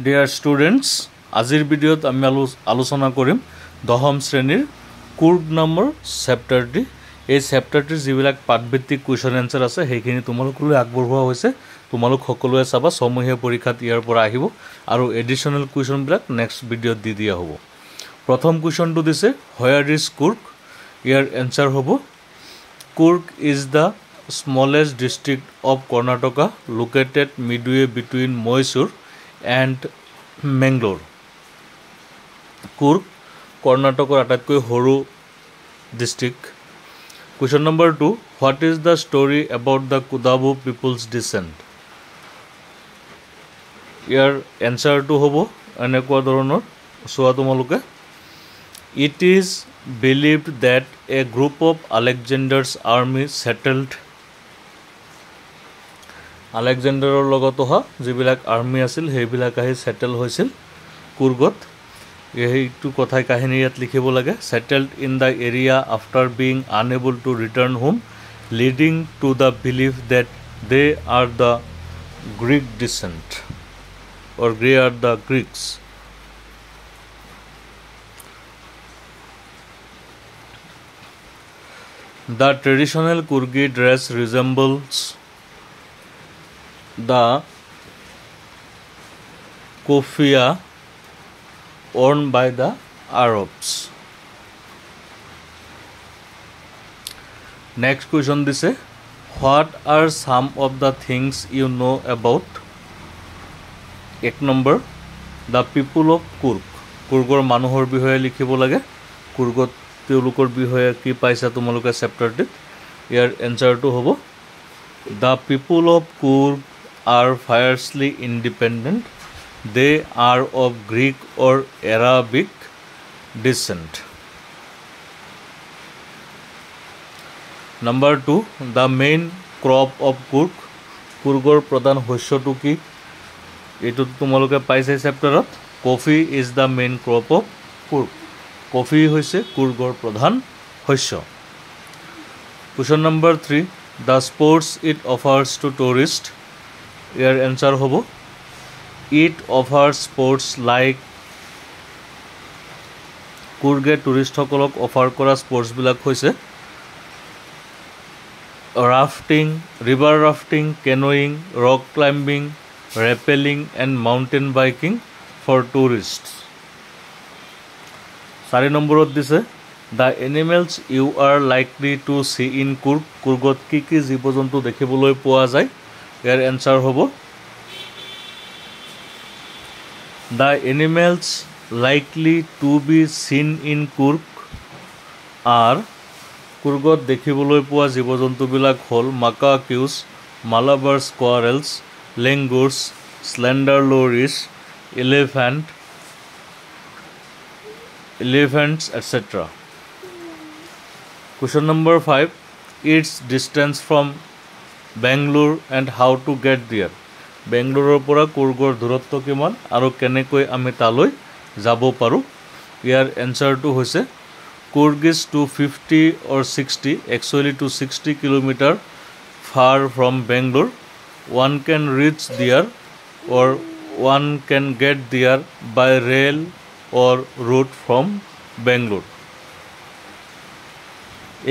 Dear students, আজিৰ ভিডিঅ'ত আমি আলোচনা কৰিম দশম শ্ৰেণীৰ কুৰ্গ নম্বৰ চেপ্টাৰটি। এই চেপ্টাৰটিৰ যিবিলাক পাঠভিত্তিক কুৱেশ্যন এনসাৰ আছে সেইখিনি তোমালোকলৈ আগবঢ়োৱা হৈছে। তোমালোক সকলোৱে চাবা, ছমহীয়া পৰীক্ষাত ইয়াৰ পৰা আহিব আৰু এডিশ্যনেল কুৱেশ্যনবিলাক নেক্সট ভিডিঅ'ত দি দিয়া হ'ব। প্ৰথম কুৱেশ্যনটো দিছে হোয়াৰ ইজ কুৰ্গ। ইয়াৰ এনসাৰ হ'ব Coorg is the smallest district of Karnataka located midway between Mysore and Mangalore. Kurg Karnataka আটাইতকৈ সৰু district. Question number 2, what is the story about the Kudabu people's descent? ইয়াৰ এনসাৰটো হ'ব এনেকুৱা ধৰণৰ, চোৱা তোমালোকে। It is believed that a group of Alexander's army settled আলেকজেণ্ডাৰৰ লগত অহা যিবিলাক আৰ্মি আছিল সেইবিলাক আহি সেটেল হৈছিল কুৰ্গত। এইটো কথাই কাহিনী ইয়াত লিখিব লাগে। Settled in the area after being unable to return home, leading to the believe that they are the Greek descent or they are the Greeks. The traditional Kurgi dress resembles the kofia worn by the Arabs. Next question this is, what are some of the things you know about? Ek number, the people of Kurg. Kurgor manuhor bihoye likhibo lage. Kurgot তেওঁলোকৰ বিষয়ে কি পাইছা তোমালোকে চেপ্টাৰটিত। ইয়াৰ এনসাৰটো হ'ব the people of Kurg are fiercely independent. They are of Greek or Arabic descent. Number 2, the main crop of Kurg. কুৰ্গৰ প্ৰধান শস্যটো কি? এইটো তোমালোকে পাইছে চেপ্টাৰত। Coffee is the main crop of Coorg. Coffee হৈছে কুৰ্গৰ প্ৰধান শস্য। Question number 3, the sports it offers to tourist. ইয়াৰ এনসাৰ হ'ব ইট অফাৰ্ছ স্পৰ্টছ লাইক। কুৰ্গে টুৰিষ্টসকলক অফাৰ কৰা স্পৰ্টছবিলাক হৈছে rafting, river rafting, canoeing, rock climbing, rappelling and mountain biking for tourist. 4 নম্বৰত দিছে the animals you are likely to see in Coorg. কুৰ্গত কি কি জীৱ জন্তু দেখিবলৈ পোৱা যায়? ইয়াৰ এনসাৰ হ'ব the animals likely to be seen in Coorg are. কুৰ্গত দেখিবলৈ পোৱা জীৱ জন্তুবিলাক হ'ল macaques, Malabar squirrels, langurs, slender lorises, elephants, etc. Question number 5, its distance from Bangalore and how to get there. বেংগলোৰৰ পৰা কুৰ্গৰ দূৰত্ব কিমান আৰু কেনেকৈ আমি তালৈ যাব পাৰোঁ? ইয়াৰ এনসাৰটো হৈছে Coorg is 250 or 60, actually 260 kilometer far from Bangalore. One can reach there or one can get there by rail or road from Bangalore.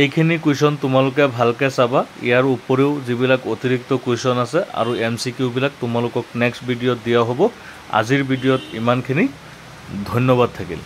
এইখিনি কুৱেশ্যন তোমালোকে ভালকৈ চাবা। ইয়াৰ উপৰিও যিবিলাক অতিৰিক্ত কুৱেশ্যন আছে আৰু MCQবিলাক তোমালোকক নেক্সট ভিডিঅ'ত দিয়া হ'ব। আজিৰ ভিডিঅ'ত ইমানখিনি। ধন্যবাদ থাকিল।